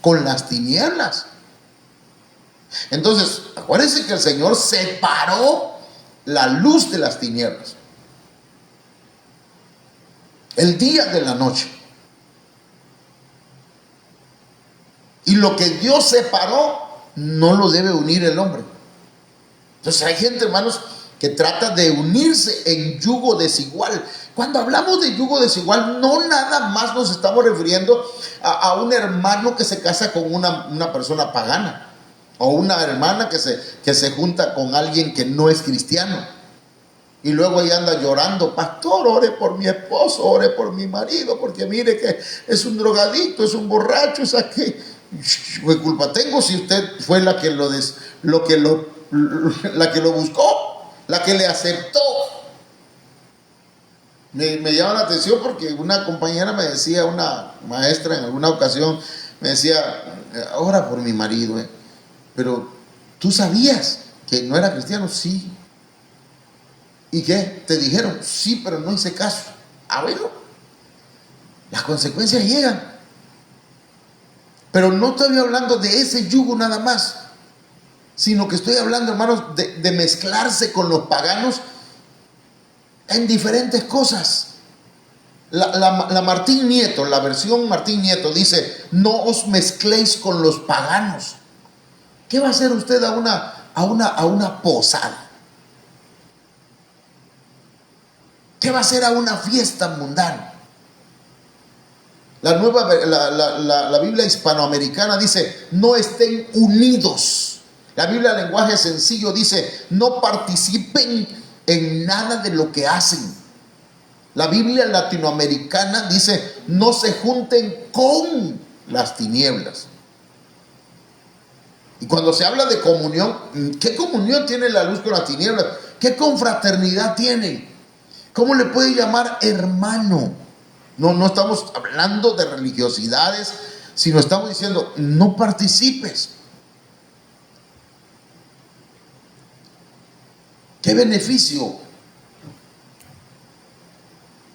con las tinieblas. Entonces, acuérdense que el Señor separó la luz de las tinieblas, el día de la noche. Y lo que Dios separó no lo debe unir el hombre. Entonces hay gente, hermanos, que trata de unirse en yugo desigual. Cuando hablamos de yugo desigual, no nada más nos estamos refiriendo a un hermano que se casa con una persona pagana, o una hermana que se junta con alguien que no es cristiano, y luego ella anda llorando: pastor, ore por mi esposo, ore por mi marido, porque mire que es un drogadicto, es un borracho, es aquí. ¿Qué culpa tengo si usted fue la que lo buscó, la que le aceptó? Me llama la atención porque una compañera me decía, una maestra en alguna ocasión, me decía: ora por mi marido, pero ¿tú sabías que no era cristiano? Sí. ¿Y qué? Te dijeron, sí, pero no hice caso. Ah, bueno, las consecuencias llegan. Pero no estoy hablando de ese yugo nada más, sino que estoy hablando, hermanos, de mezclarse con los paganos en diferentes cosas. La Martín Nieto, la versión Martín Nieto dice, no os mezcléis con los paganos. ¿Qué va a hacer usted a una posada? ¿Qué va a hacer a una fiesta mundana? La Biblia hispanoamericana dice, no estén unidos. La Biblia lenguaje sencillo dice, no participen en nada de lo que hacen. La Biblia latinoamericana dice, no se junten con las tinieblas. Y cuando se habla de comunión, ¿qué comunión tiene la luz con las tinieblas? ¿Qué confraternidad tienen? ¿Cómo le puede llamar hermano? No estamos hablando de religiosidades, sino estamos diciendo, no participes. ¿Qué beneficio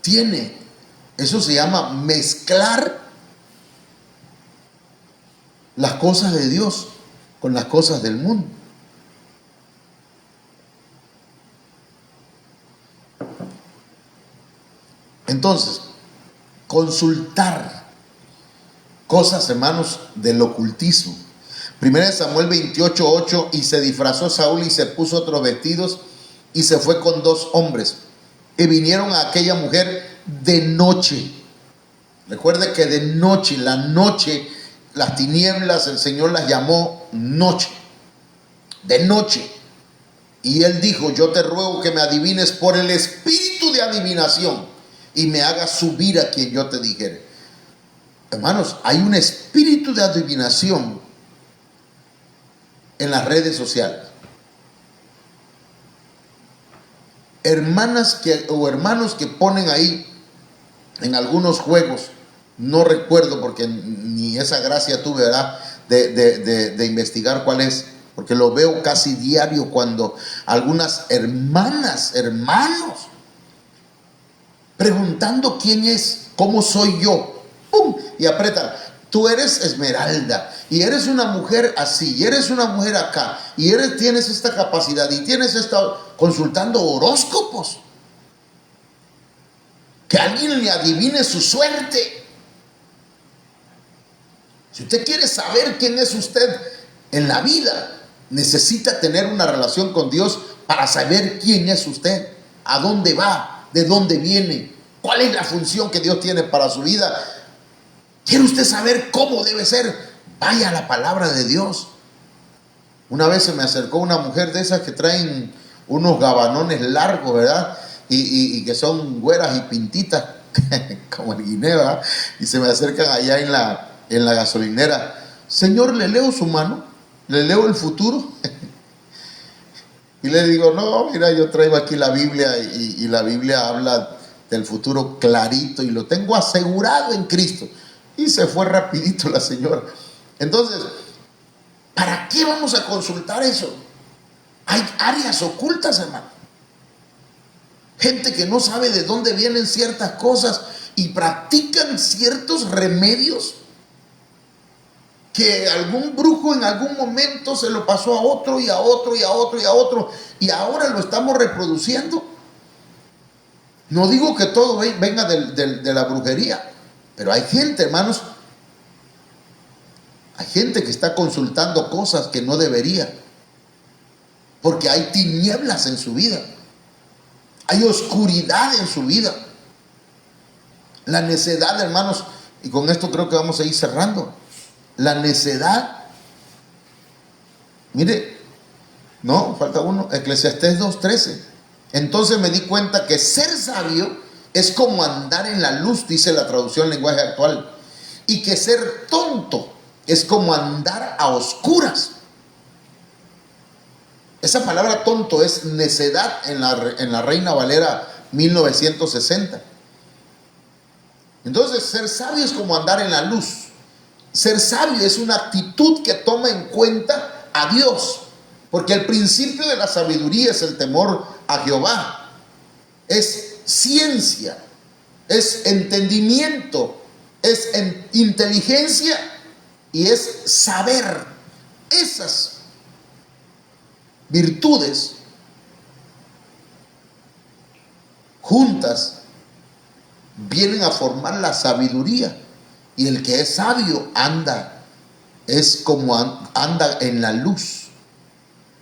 tiene? Eso se llama mezclar las cosas de Dios con las cosas del mundo. Entonces, consultar cosas, hermanos, del ocultismo. 1 Samuel 28:8, y se disfrazó Saúl y se puso otros vestidos y se fue con 2 hombres y vinieron a aquella mujer de noche. Recuerde que de noche, la noche, las tinieblas, el Señor las llamó noche, de noche. Y él dijo, yo te ruego que me adivines por el espíritu de adivinación y me hagas subir a quien yo te dijere. Hermanos, hay un espíritu de adivinación en las redes sociales. Hermanos que ponen ahí en algunos juegos, no recuerdo porque ni esa gracia tuve, ¿verdad?, de investigar cuál es, porque lo veo casi diario cuando algunas hermanos, preguntando quién es, cómo soy yo, ¡pum!, y apretan, tú eres Esmeralda, y eres una mujer así, y eres una mujer acá, y tienes esta capacidad, y tienes consultando horóscopos. Que alguien le adivine su suerte. Si usted quiere saber quién es usted en la vida, necesita tener una relación con Dios para saber quién es usted, a dónde va, de dónde viene, cuál es la función que Dios tiene para su vida. ¿Quiere usted saber cómo debe ser? Vaya a la palabra de Dios. Una vez se me acercó una mujer de esas que traen unos gabanones largos, ¿verdad? Y que son güeras y pintitas, como el guineo, ¿verdad? Y se me acercan allá en la gasolinera. Señor, le leo su mano, le leo el futuro. Y le digo, no, mira, yo traigo aquí la Biblia y la Biblia habla del futuro clarito y lo tengo asegurado en Cristo. Y se fue rapidito la señora. Entonces, ¿para qué vamos a consultar eso? Hay áreas ocultas, hermano. Gente que no sabe de dónde vienen ciertas cosas y practican ciertos remedios que algún brujo en algún momento se lo pasó a otro y a otro y a otro y a otro, y ahora lo estamos reproduciendo. No digo que todo venga de la brujería, pero hay gente, hermanos, hay gente que está consultando cosas que no debería, porque hay tinieblas en su vida, hay oscuridad en su vida. La necedad, hermanos, y con esto creo que vamos a ir cerrando. La necedad, mire, no, falta uno, Eclesiastés 2:13. Entonces me di cuenta que ser sabio es como andar en la luz, dice la traducción lenguaje actual, y que ser tonto es como andar a oscuras. Esa palabra tonto es necedad en la Reina Valera 1960. Entonces, ser sabio es como andar en la luz. Ser sabio es una actitud que toma en cuenta a Dios, porque el principio de la sabiduría es el temor a Jehová. es ciencia, es entendimiento, es inteligencia y es saber. Esas virtudes juntas vienen a formar la sabiduría. Y el que es sabio es como anda en la luz.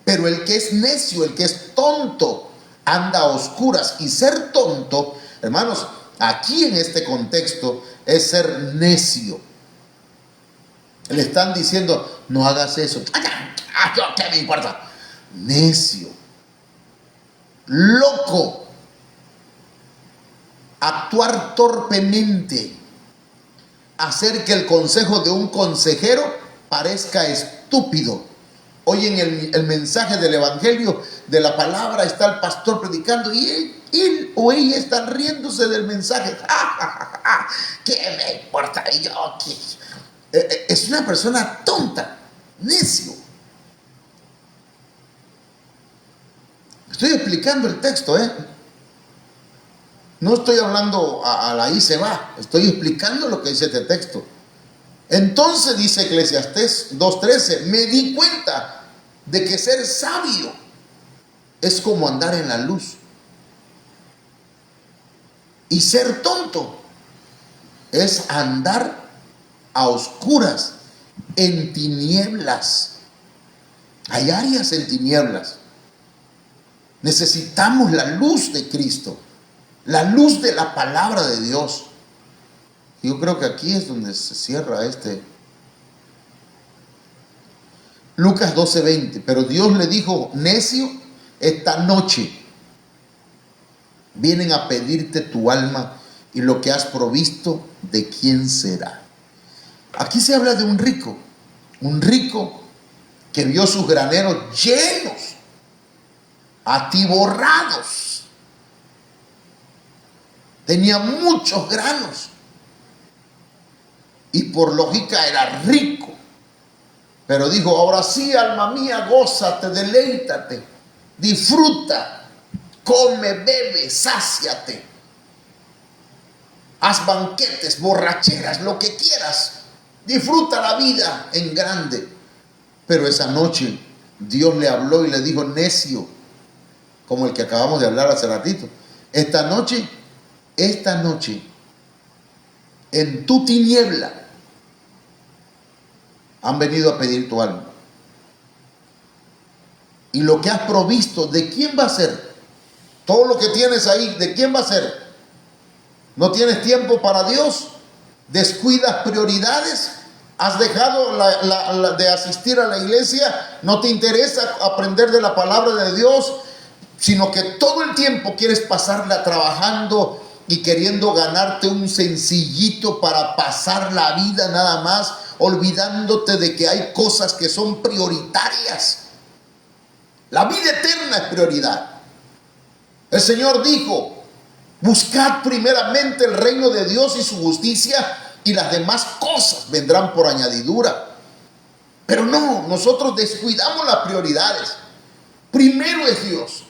Pero el que es necio, el que es tonto, anda a oscuras. Y ser tonto, hermanos, aquí en este contexto es ser necio. Le están diciendo, no hagas eso. ¿Qué me importa? Necio, loco, actuar torpemente, hacer que el consejo de un consejero parezca estúpido. Hoy en el mensaje del evangelio de la palabra está el pastor predicando y él o ella están riéndose del mensaje. ¿Qué me importa yo? Es una persona tonta, necio. Estoy explicando el texto, No estoy hablando a la y se va. Estoy explicando lo que dice este texto. Entonces dice Eclesiastés 2:13, me di cuenta de que ser sabio es como andar en la luz. Y ser tonto es andar a oscuras, en tinieblas. Hay áreas en tinieblas. Necesitamos la luz de Cristo, la luz de la palabra de Dios. Yo creo que aquí es donde se cierra Lucas 12:20. Pero Dios le dijo, necio, esta noche vienen a pedirte tu alma y lo que has provisto, ¿de quién será? Aquí se habla de un rico que vio sus graneros llenos, atiborrados. Tenía muchos granos y por lógica era rico. Pero dijo, ahora sí, alma mía, gózate, deleítate, disfruta, come, bebe, sáciate. Haz banquetes, borracheras, lo que quieras. Disfruta la vida en grande. Pero esa noche Dios le habló y le dijo, necio, como el que acabamos de hablar hace ratito. Esta noche, en tu tiniebla, han venido a pedir tu alma. Y lo que has provisto, ¿de quién va a ser? Todo lo que tienes ahí, ¿de quién va a ser? ¿No tienes tiempo para Dios? ¿Descuidas prioridades? ¿Has dejado de asistir a la iglesia? ¿No te interesa aprender de la palabra de Dios? Sino que todo el tiempo quieres pasarla trabajando y queriendo ganarte un sencillito para pasar la vida nada más, olvidándote de que hay cosas que son prioritarias. La vida eterna es prioridad. El Señor dijo, buscad primeramente el reino de Dios y su justicia, y las demás cosas vendrán por añadidura. Pero no, nosotros descuidamos las prioridades. Primero es Dios.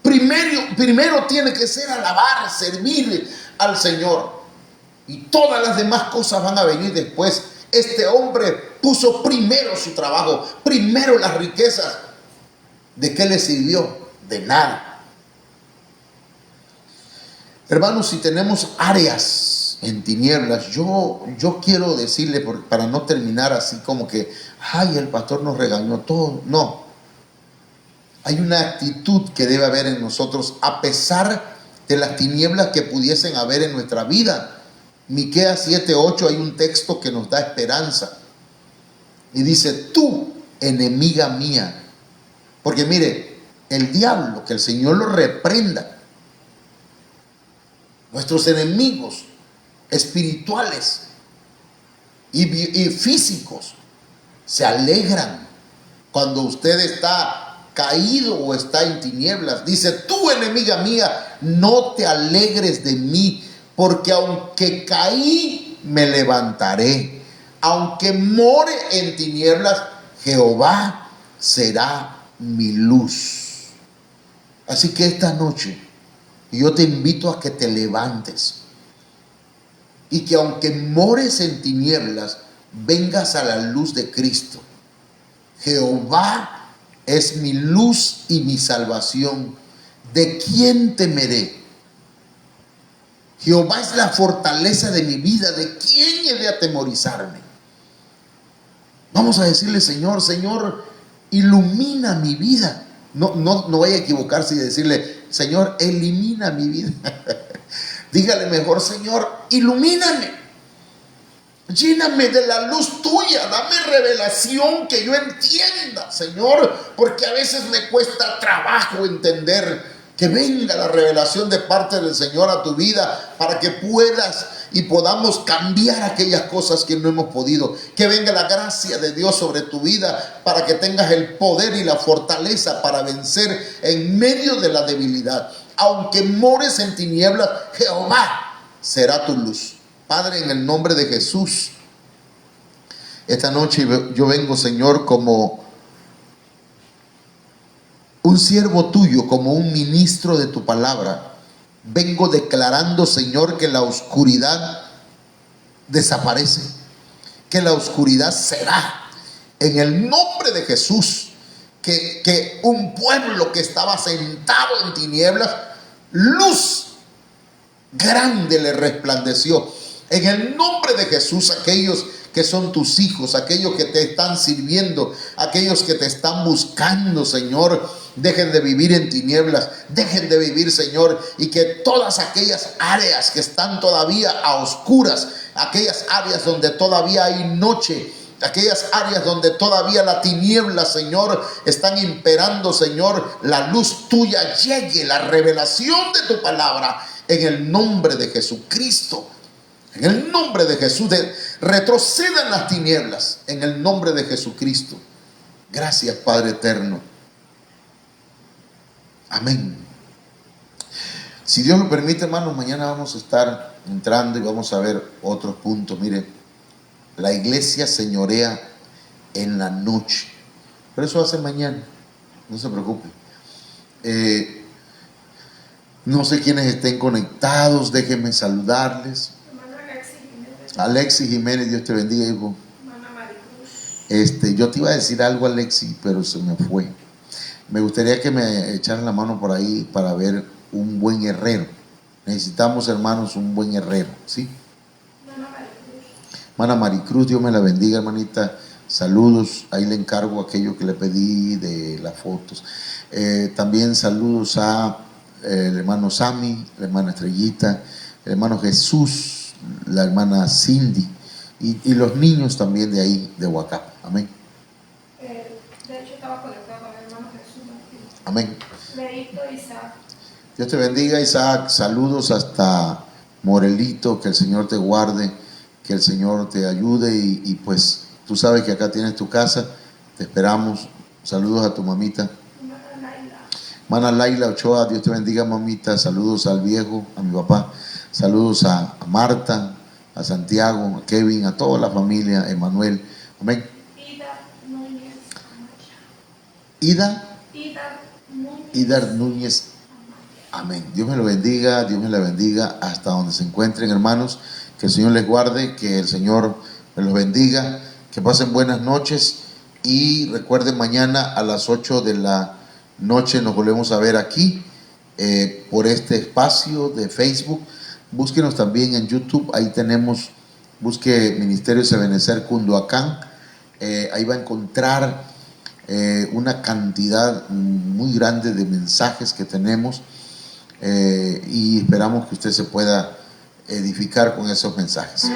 Primero tiene que ser alabar, servir al Señor. Y todas las demás cosas van a venir después. Este hombre puso primero su trabajo, primero las riquezas. ¿De qué le sirvió? De nada. Hermanos, si tenemos áreas en tinieblas, yo quiero decirle, para no terminar así como que, ay, el pastor nos regañó todo. No. Hay una actitud que debe haber en nosotros a pesar de las tinieblas que pudiesen haber en nuestra vida. Miqueas 7:8 hay un texto que nos da esperanza. Y dice, tú, enemiga mía. Porque mire, el diablo, que el Señor lo reprenda. Nuestros enemigos espirituales y físicos se alegran cuando usted está caído o está en tinieblas. Dice, tú, enemiga mía, no te alegres de mí, porque aunque caí, me levantaré. Aunque more en tinieblas, Jehová será mi luz. Así que esta noche Y yo te invito a que te levantes y que aunque mores en tinieblas, vengas a la luz de Cristo. Jehová es mi luz y mi salvación. ¿De quién temeré? Jehová es la fortaleza de mi vida. ¿De quién he de atemorizarme? Vamos a decirle, Señor, ilumina mi vida. No vaya a equivocarse y decirle, Señor, elimina mi vida. Dígale mejor, Señor, ilumíname. Lléname de la luz tuya, dame revelación que yo entienda, Señor, porque a veces me cuesta trabajo entender. Que venga la revelación de parte del Señor a tu vida para que puedas y podamos cambiar aquellas cosas que no hemos podido. Que venga la gracia de Dios sobre tu vida para que tengas el poder y la fortaleza para vencer en medio de la debilidad. Aunque mores en tinieblas, Jehová será tu luz. Padre, en el nombre de Jesús, esta noche yo vengo, Señor, como un siervo tuyo, como un ministro de tu palabra. Vengo declarando, Señor, que la oscuridad desaparece, que la oscuridad se va en el nombre de Jesús. Que un pueblo que estaba sentado en tinieblas, luz grande le resplandeció. En el nombre de Jesús, aquellos que son tus hijos, aquellos que te están sirviendo, aquellos que te están buscando, Señor, dejen de vivir en tinieblas, dejen de vivir, Señor, y que todas aquellas áreas que están todavía a oscuras, aquellas áreas donde todavía hay noche, aquellas áreas donde todavía la tiniebla, Señor, están imperando, Señor, la luz tuya llegue, la revelación de tu palabra, en el nombre de Jesucristo. En el nombre de Jesús, retrocedan las tinieblas, en el nombre de Jesucristo. Gracias, Padre eterno. Amén. Si Dios lo permite, hermanos, mañana vamos a estar entrando y vamos a ver otros puntos. Mire, la iglesia señorea en la noche, pero eso va a ser mañana, no se preocupe. No sé quiénes estén conectados, déjenme saludarles. Alexis Jiménez, Dios te bendiga, hijo. Yo te iba a decir algo, Alexis, pero se me fue. Me gustaría que me echaran la mano por ahí para ver un buen herrero. Necesitamos, hermanos, un buen herrero, ¿sí? Hermana Maricruz, Dios me la bendiga, hermanita. Saludos, ahí le encargo aquello que le pedí de las fotos. También saludos a el hermano Sammy, la hermana Estrellita, el hermano Jesús, la hermana Cindy y los niños también de ahí, de Huacapa. Amén. De hecho, estaba conectado con el hermano Jesús. Amén. Leito Isaac. Dios te bendiga, Isaac. Saludos hasta Morelito. Que el Señor te guarde, que el Señor te ayude. Y pues tú sabes que acá tienes tu casa. Te esperamos. Saludos a tu mamita. Hermana Laila Ochoa, Dios te bendiga, mamita. Saludos al viejo, a mi papá. Saludos a Marta, a Santiago, a Kevin, a toda la familia, Emanuel. Amén. Idar Núñez. Amén. Dios me lo bendiga, Dios me la bendiga hasta donde se encuentren, hermanos. Que el Señor les guarde, que el Señor me los bendiga, que pasen buenas noches y recuerden, mañana a las 8 de la noche nos volvemos a ver aquí por este espacio de Facebook. Búsquenos también en YouTube, ahí tenemos, busque Ministerio Ebenezer Cunduacán, ahí va a encontrar una cantidad muy grande de mensajes que tenemos y esperamos que usted se pueda edificar con esos mensajes.